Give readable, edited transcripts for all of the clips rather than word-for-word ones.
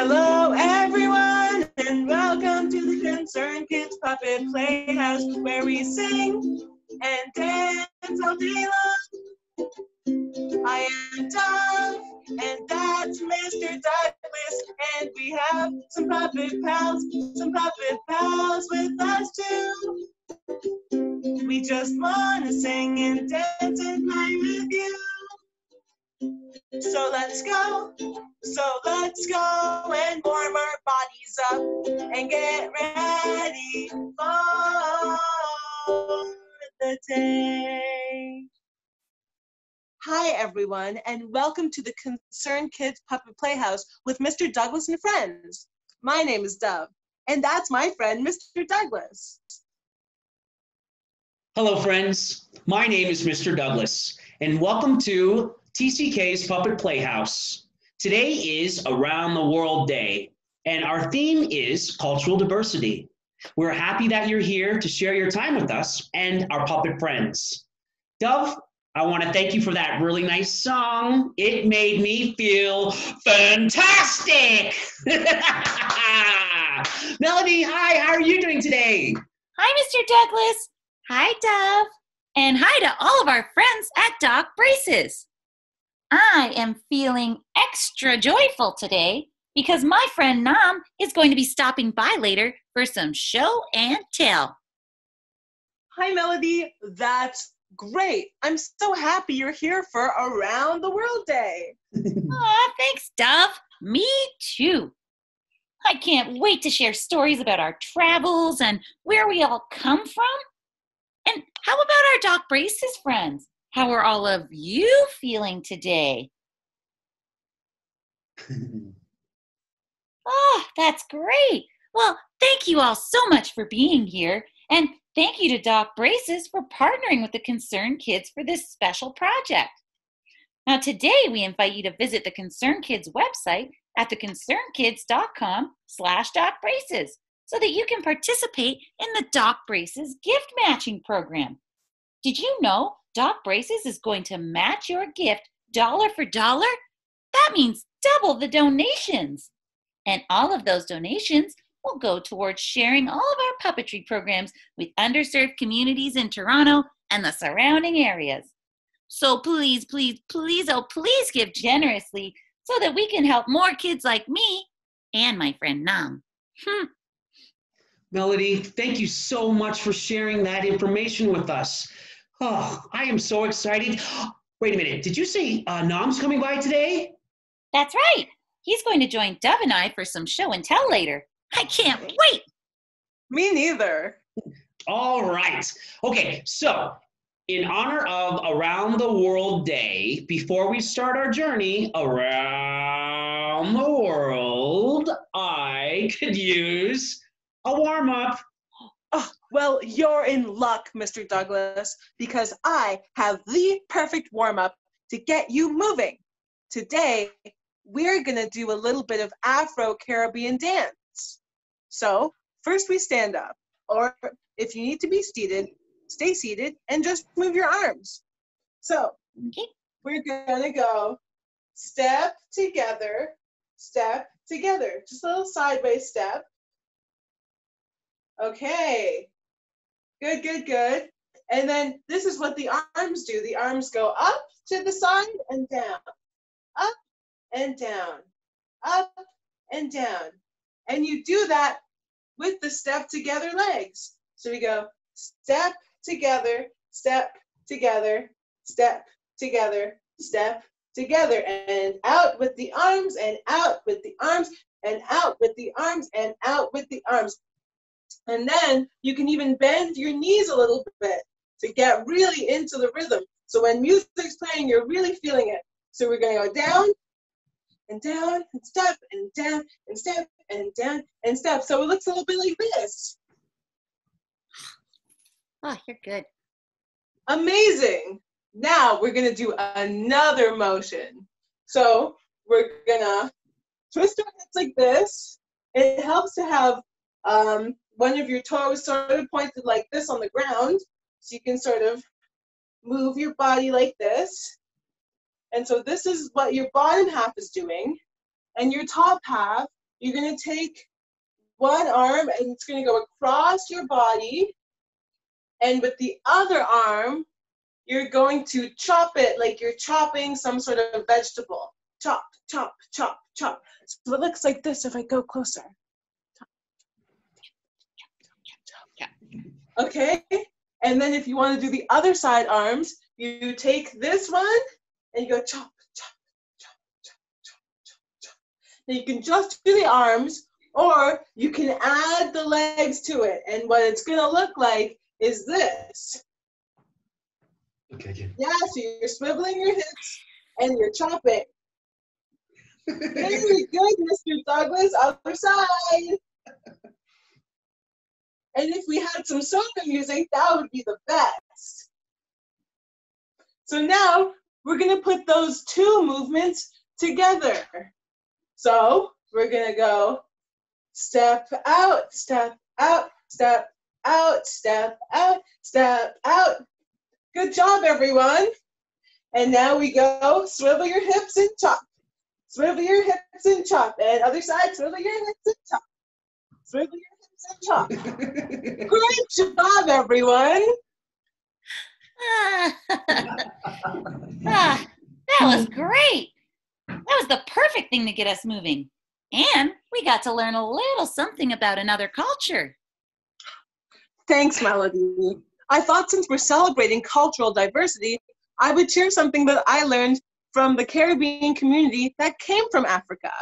Hello everyone, and welcome to the Concerned Kids Puppet Playhouse, where we sing and dance all day long. I am Dove, and that's Mr. Douglas, and we have some puppet pals with us too. We just want to sing and dance and play with you. So let's go and warm our bodies up and get ready for the day. Hi everyone, and welcome to the Concerned Kids Puppet Playhouse with Mr. Douglas and friends. My name is Dove, and that's my friend, Mr. Douglas. Hello friends, my name is Mr. Douglas, and welcome to TCK's Puppet Playhouse. Today is Around the World Day, and our theme is cultural diversity. We're happy that you're here to share your time with us and our puppet friends. Dove, I want to thank you for that really nice song. It made me feel fantastic. Melody, hi, how are you doing today? Hi, Mr. Douglas. Hi, Dove. And hi to all of our friends at Doc Braces. I am feeling extra joyful today because my friend Nam is going to be stopping by later for some show and tell. Hi, Melody. That's great. I'm so happy you're here for Around the World Day. Aw, thanks, Dove. Me too. I can't wait to share stories about our travels and where we all come from. And how about our Doc Braces friends? How are all of you feeling today? Oh, that's great. Well, thank you all so much for being here. And thank you to Doc Braces for partnering with the Concerned Kids for this special project. Now, today we invite you to visit the Concerned Kids website at theconcernedkids.com/DocBraces so that you can participate in the Doc Braces gift matching program. Did you know Doc Braces is going to match your gift dollar for dollar? That means double the donations. And all of those donations will go towards sharing all of our puppetry programs with underserved communities in Toronto and the surrounding areas. So please, please, please, oh please give generously so that we can help more kids like me and my friend Nam. Melody, thank you so much for sharing that information with us. Oh, I am so excited. Wait a minute, did you say Nam's coming by today? That's right. He's going to join Dove and I for some show and tell later. I can't wait. Me neither. All right. Okay, so in honor of Around the World Day, before we start our journey around the world, I could use a warm-up. Oh, well, you're in luck, Mr. Douglas, because I have the perfect warm-up to get you moving. Today, we're going to do a little bit of Afro-Caribbean dance. So, first we stand up, or if you need to be seated, stay seated and just move your arms. So, we're going to go step together, just a little sideways step. Okay, good, good, good. And then this is what the arms do. The arms go up to the side and down, up and down, up and down. And you do that with the step together legs. So we go step together, step together, step together, step together, and out with the arms, and out with the arms, and out with the arms, and out with the arms. And then you can even bend your knees a little bit to get really into the rhythm. So when music's playing, you're really feeling it. So we're going to go down and step and down and step and down and step. So it looks a little bit like this. Oh, you're good. Amazing. Now we're going to do another motion. So we're going to twist our hips like this. It helps to have one of your toes sort of pointed like this on the ground, so you can sort of move your body like this. And so this is what your bottom half is doing, and your top half you're going to take one arm and it's going to go across your body. And with the other arm, you're going to chop it like you're chopping some sort of vegetable. Chop, chop, chop, chop. So it looks like this if I go closer. Okay? And then if you want to do the other side arms, you take this one and you go chop, chop, chop, chop, chop, chop, chop. Now you can just do the arms, or you can add the legs to it. And what it's going to look like is this. Okay. Yeah, so you're swiveling your hips and you're chopping. Very good, Mr. Douglas. Other side. And if we had some soca music, that would be the best. So now we're going to put those two movements together. So we're going to go step out, step out, step out, step out, step out. Good job, everyone. And now we go swivel your hips and chop. Swivel your hips and chop. And other side, swivel your hips and chop. Swivel your hips and chop. Great job, everyone. That was great. That was the perfect thing to get us moving. And we got to learn a little something about another culture. Thanks, Melody. I thought since we're celebrating cultural diversity, I would share something that I learned from the Caribbean community that came from Africa.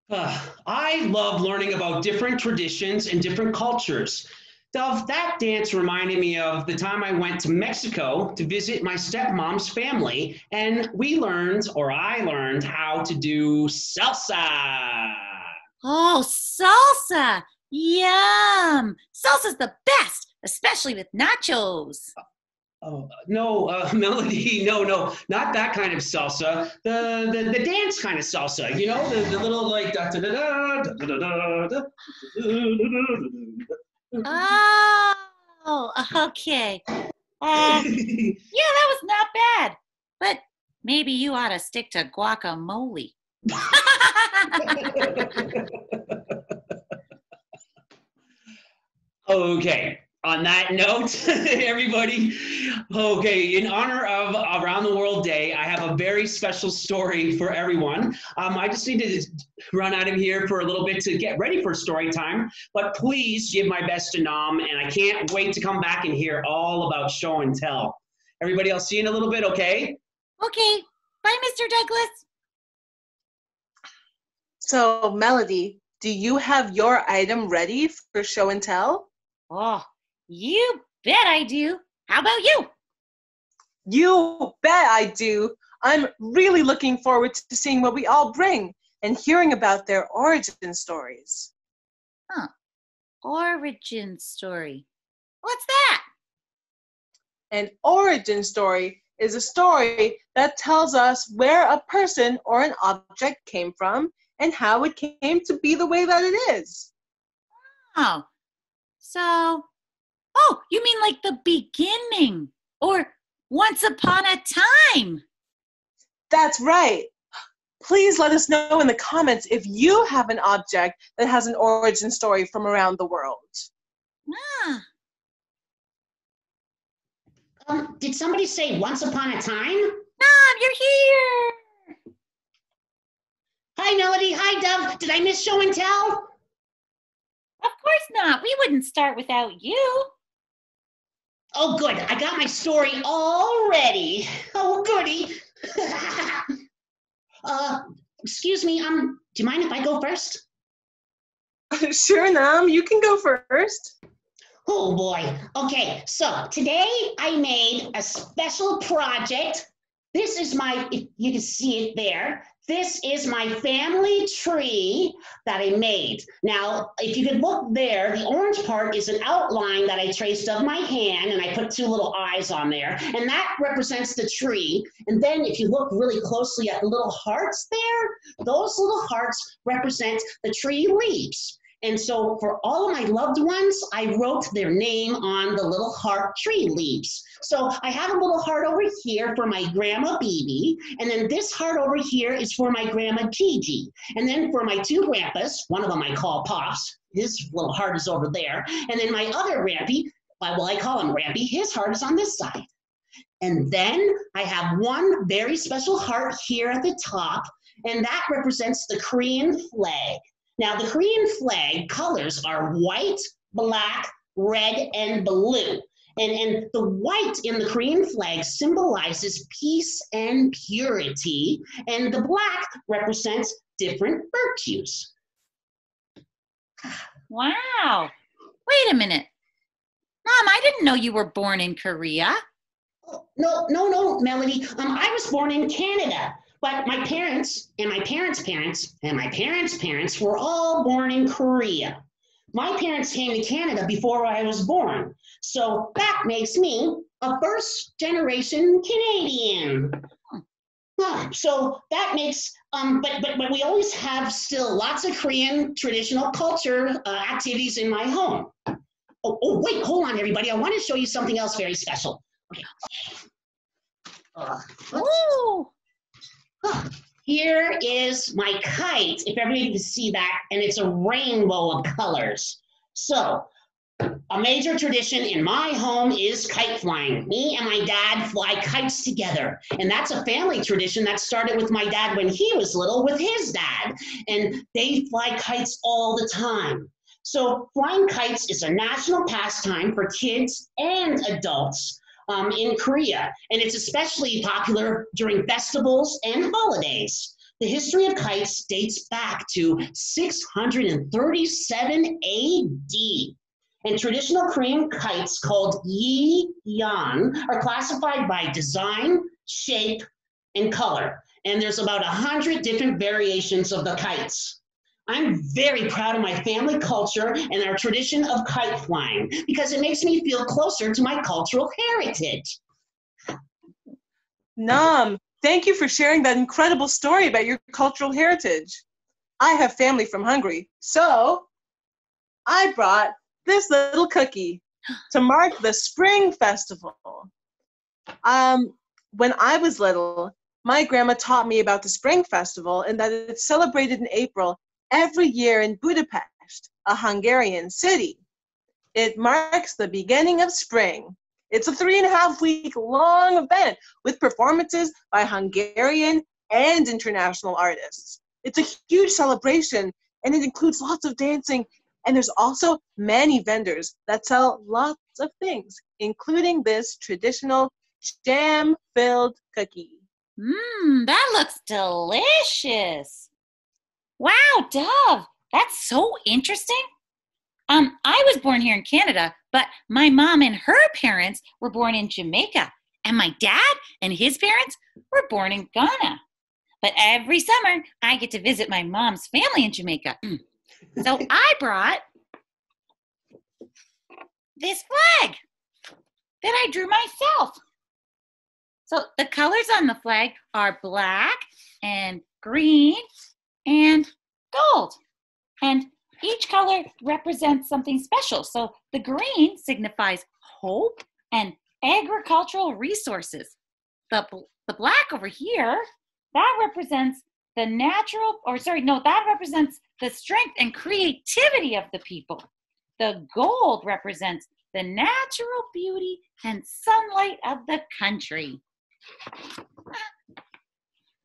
I love learning about different traditions and different cultures. Dove, that dance reminded me of the time I went to Mexico to visit my stepmom's family, and I learned how to do salsa. Oh, salsa! Yum! Salsa's the best, especially with nachos. Oh, no, Melody, no, not that kind of salsa. The dance kind of salsa, you know, the little like da da da da da da da. Oh, okay. Yeah, that was not bad. But maybe you ought to stick to guacamole. Okay. On that note, everybody, okay, in honor of Around the World Day, I have a very special story for everyone. I just need to run out of here for a little bit to get ready for story time, but please give my best to Nam, and I can't wait to come back and hear all about show and tell. Everybody, I'll see you in a little bit, okay? Okay. Bye, Mr. Douglas. So, Melody, do you have your item ready for show and tell? Oh, you bet I do. How about you? You bet I do. I'm really looking forward to seeing what we all bring and hearing about their origin stories. Huh. Origin story. What's that? An origin story is a story that tells us where a person or an object came from and how it came to be the way that it is. Oh, you mean like the beginning or once upon a time? That's right. Please let us know in the comments if you have an object that has an origin story from around the world. Did somebody say once upon a time? Mom, you're here. Hi, Melody. Hi, Dove. Did I miss show and tell? Of course not. We wouldn't start without you. Oh, good. I got my story all ready. Oh, goody. Excuse me. Do you mind if I go first? Sure, Nam. You can go first. Oh, boy. Okay, so today I made a special project. This is if you can see it there. This is my family tree that I made. Now, if you could look there, the orange part is an outline that I traced of my hand, and I put two little eyes on there, and that represents the tree. And then if you look really closely at the little hearts there, those little hearts represent the tree leaves. And so for all of my loved ones, I wrote their name on the little heart tree leaves. So I have a little heart over here for my grandma Bibi, and then this heart over here is for my grandma Gigi. And then for my two grandpas, one of them I call Pops, his little heart is over there. And then my other Rampy, well, I call him Rampy, his heart is on this side. And then I have one very special heart here at the top, and that represents the Korean flag. Now, the Korean flag colors are white, black, red, and blue. And the white in the Korean flag symbolizes peace and purity, and the black represents different virtues. Wow. Wait a minute. Mom, I didn't know you were born in Korea. No, Melody. I was born in Canada. But my parents and my parents' parents and my parents' parents were all born in Korea. My parents came to Canada before I was born. So that makes me a first-generation Canadian. So that makes, but we always have still lots of Korean traditional culture activities in my home. Oh, wait, hold on, everybody. I want to show you something else very special. Okay. Ooh. Here is my kite, if everybody can see that, and it's a rainbow of colors. So, a major tradition in my home is kite flying. Me and my dad fly kites together, and that's a family tradition that started with my dad when he was little with his dad, and they fly kites all the time. So, flying kites is a national pastime for kids and adults in Korea, and it's especially popular during festivals and holidays. The history of kites dates back to 637 AD, and traditional Korean kites called yi-yan are classified by design, shape, and color, and there's about 100 different variations of the kites. I'm very proud of my family culture and our tradition of kite flying because it makes me feel closer to my cultural heritage. Nam, thank you for sharing that incredible story about your cultural heritage. I have family from Hungary, so I brought this little cookie to mark the Spring Festival. When I was little, my grandma taught me about the Spring Festival and that it's celebrated in April every year in Budapest, a Hungarian city. It marks the beginning of spring. It's a 3.5-week long event with performances by Hungarian and international artists. It's a huge celebration, and it includes lots of dancing, and there's also many vendors that sell lots of things, including this traditional jam-filled cookie. That looks delicious. Wow, Dove, that's so interesting. I was born here in Canada, but my mom and her parents were born in Jamaica, and my dad and his parents were born in Ghana. But every summer, I get to visit my mom's family in Jamaica. So I brought this flag that I drew myself. So the colors on the flag are black and green and gold. And each color represents something special. So the green signifies hope and agricultural resources. The black over here, that represents that represents the strength and creativity of the people. The gold represents the natural beauty and sunlight of the country.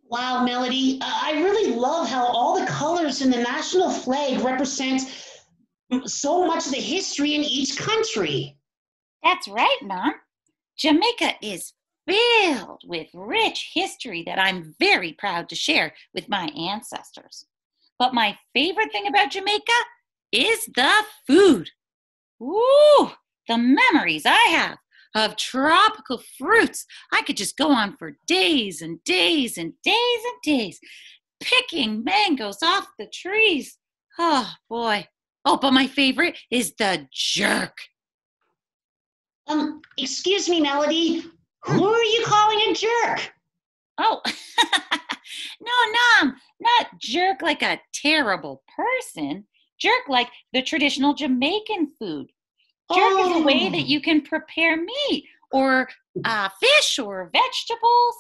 Wow, Melody, I really love how all the colors in the national flag represent so much of the history in each country. That's right, Mom. Jamaica is filled with rich history that I'm very proud to share with my ancestors. But my favorite thing about Jamaica is the food. Ooh, the memories I have of tropical fruits. I could just go on for days and days and days and days, picking mangoes off the trees. Oh, boy. Oh, but my favorite is the jerk. Excuse me, Melody. Who are you calling a jerk? Oh, no, not jerk like a terrible person. jerk like the traditional Jamaican food. Jerk is a way that you can prepare meat or fish or vegetables.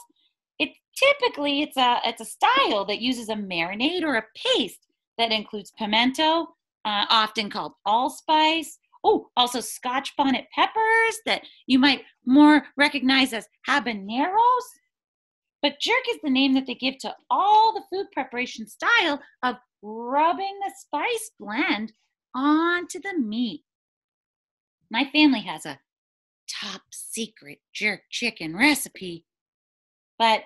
It's a style that uses a marinade or a paste that includes pimento, often called allspice. Oh, also Scotch bonnet peppers that you might more recognize as habaneros. But jerk is the name that they give to all the food preparation style of rubbing the spice blend onto the meat. My family has a top secret jerk chicken recipe, but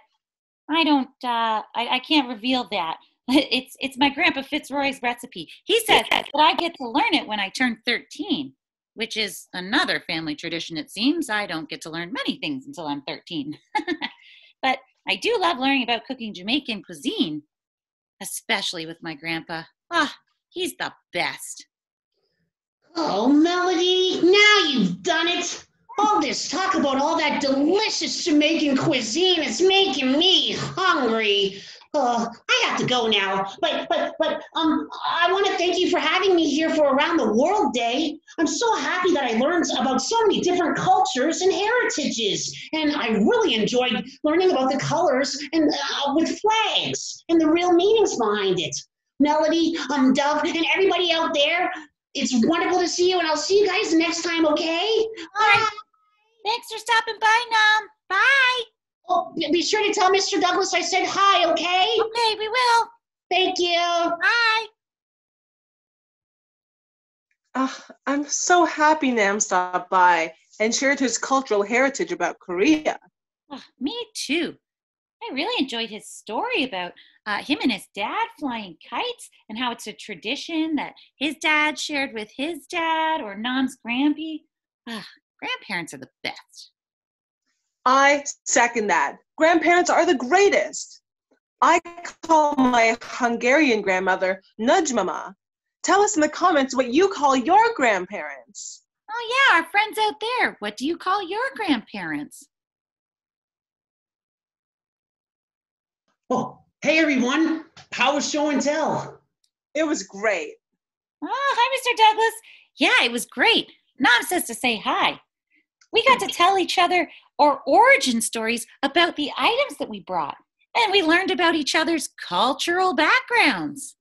I can't reveal that. It's my Grandpa Fitzroy's recipe. He says that I get to learn it when I turn 13, which is another family tradition, it seems. I don't get to learn many things until I'm 13. But I do love learning about cooking Jamaican cuisine, especially with my grandpa. He's the best. Oh, Melody, now you've done it. All this talk about all that delicious Jamaican cuisine is making me hungry. I have to go now, but I want to thank you for having me here for Around the World Day. I'm so happy that I learned about so many different cultures and heritages, and I really enjoyed learning about the colors and with flags and the real meanings behind it. Melody, Dove, and everybody out there, it's wonderful to see you, and I'll see you guys next time, okay? Bye. Thanks for stopping by, Nom. Bye. Oh, be sure to tell Mr. Douglas I said hi, okay? Okay, we will. Thank you. Bye. I'm so happy Nam stopped by and shared his cultural heritage about Korea. Me too. I really enjoyed his story about him and his dad flying kites and how it's a tradition that his dad shared with his dad or Nam's grandpa. Grandparents are the best. I second that. Grandparents are the greatest. I call my Hungarian grandmother Nudge Mama. Tell us in the comments what you call your grandparents. Oh yeah, our friends out there. What do you call your grandparents? Oh, hey everyone. How was show and tell? It was great. Oh, hi, Mr. Douglas. Yeah, it was great. Nom says to say hi. We got to tell each other our origin stories about the items that we brought, and we learned about each other's cultural backgrounds.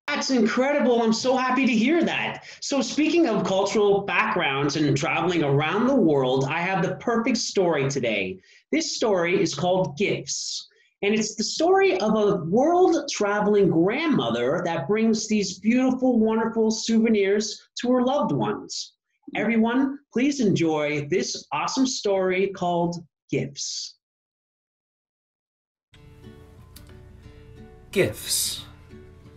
That's incredible. I'm so happy to hear that. So speaking of cultural backgrounds and traveling around the world, I have the perfect story today. This story is called Gifts, and it's the story of a world-traveling grandmother that brings these beautiful, wonderful souvenirs to her loved ones. Everyone, please enjoy this awesome story called Gifts. Gifts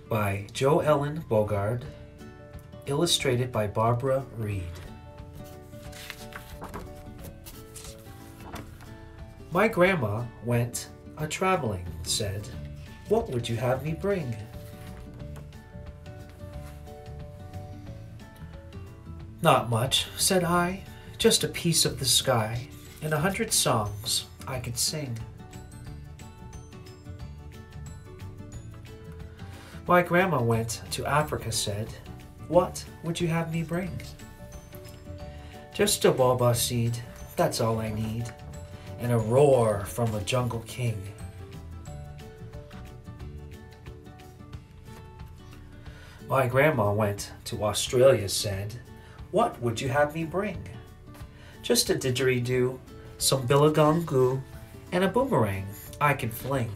by Jo Ellen Bogard, illustrated by Barbara Reed. My grandma went a-traveling, said, "What would you have me bring?" "Not much," said I, "just a piece of the sky and 100 songs I could sing." My grandma went to Africa, said, "What would you have me bring?" "Just a baobab seed, that's all I need, and a roar from a jungle king." My grandma went to Australia, said, "What would you have me bring?" "Just a didgeridoo, some billabong goo, and a boomerang I can fling."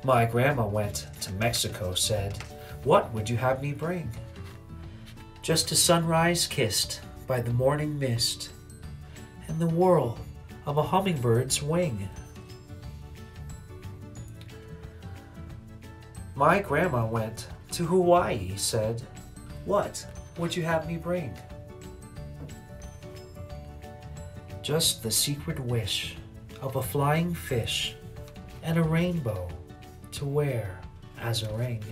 My grandma went to Mexico, said, "What would you have me bring?" "Just a sunrise kissed by the morning mist, and the whirl of a hummingbird's wing." My grandma went to Hawaii, said, "What would you have me bring?" "Just the secret wish of a flying fish and a rainbow to wear as a ring."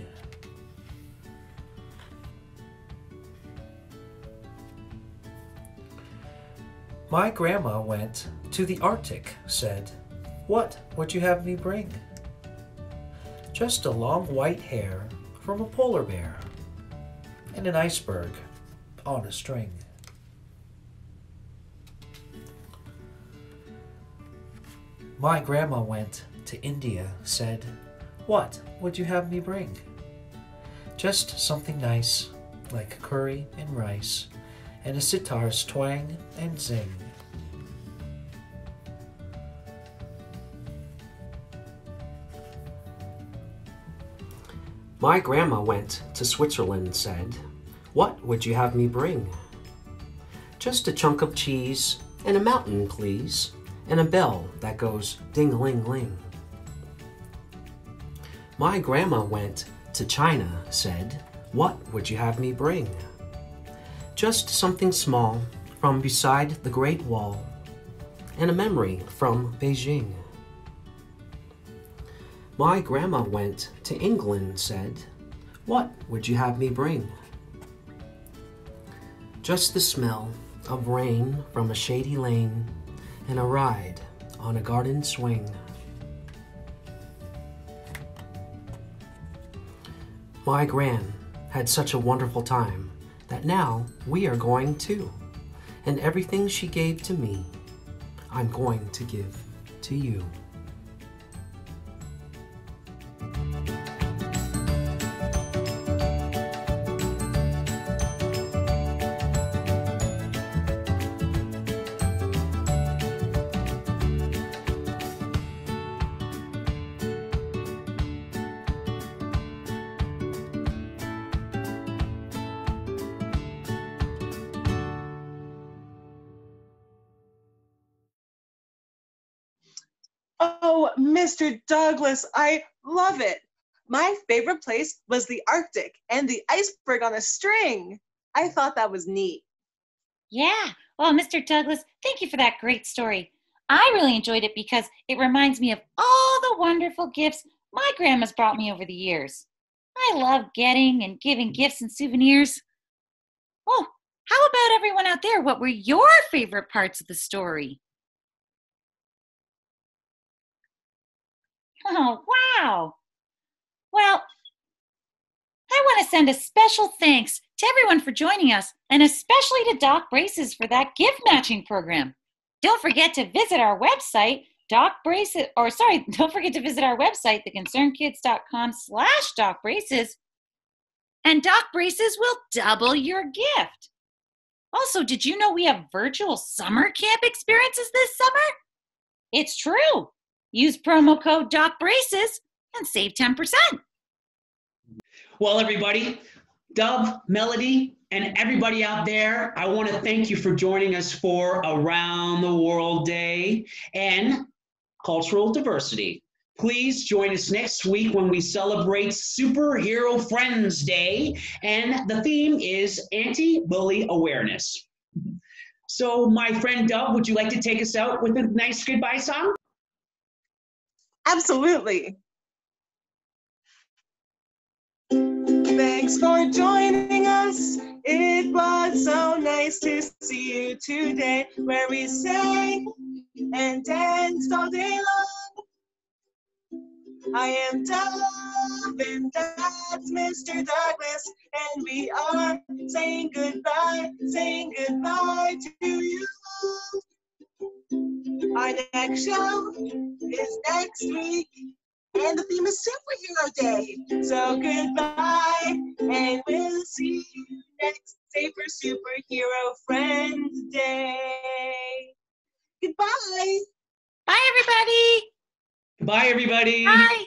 My grandma went to the Arctic, said, "What would you have me bring?" "Just a long white hair from a polar bear and an iceberg on a string. My grandma went to India, said, "What would you have me bring?" Just something nice, like curry and rice, and a sitar's twang and zing. My grandma went to Switzerland, said, "What would you have me bring?" Just a chunk of cheese and a mountain, please, and a bell that goes ding-a-ling-ling. My grandma went to China, said, "What would you have me bring?" Just something small from beside the Great Wall, and a memory from Beijing. My grandma went to England, said, "What would you have me bring?" Just the smell of rain from a shady lane, and a ride on a garden swing. My gran had such a wonderful time that now we are going too, and everything she gave to me, I'm going to give to you. Oh, Mr. Douglas, I love it. My favorite place was the Arctic and the iceberg on a string. I thought that was neat. Yeah. Well, Mr. Douglas, thank you for that great story. I really enjoyed it because it reminds me of all the wonderful gifts my grandma's brought me over the years. I love getting and giving gifts and souvenirs. Oh, how about everyone out there? What were your favorite parts of the story? Oh, wow. Well, I want to send a special thanks to everyone for joining us, and especially to Doc Braces for that gift matching program. Don't forget to visit our website, don't forget to visit our website, theconcernedkids.com/docbraces, and Doc Braces will double your gift. Also, did you know we have virtual summer camp experiences this summer? It's true. Use promo code DocBraces and save 10%. Well, everybody, Dove, Melody, and everybody out there, I want to thank you for joining us for Around the World Day and Cultural Diversity. Please join us next week when we celebrate Superhero Friends Day, and the theme is Anti-Bully Awareness. So, my friend Dove, would you like to take us out with a nice goodbye song? Absolutely. Thanks for joining us. It was so nice to see you today, where we sang and danced all day long. I am Dove, and that's Mr. Douglas, and we are saying goodbye to you. Our next show is next week, and the theme is Superhero Day. So goodbye, and we'll see you next day for Superhero Friends Day. Goodbye. Bye, everybody. Bye, everybody. Bye.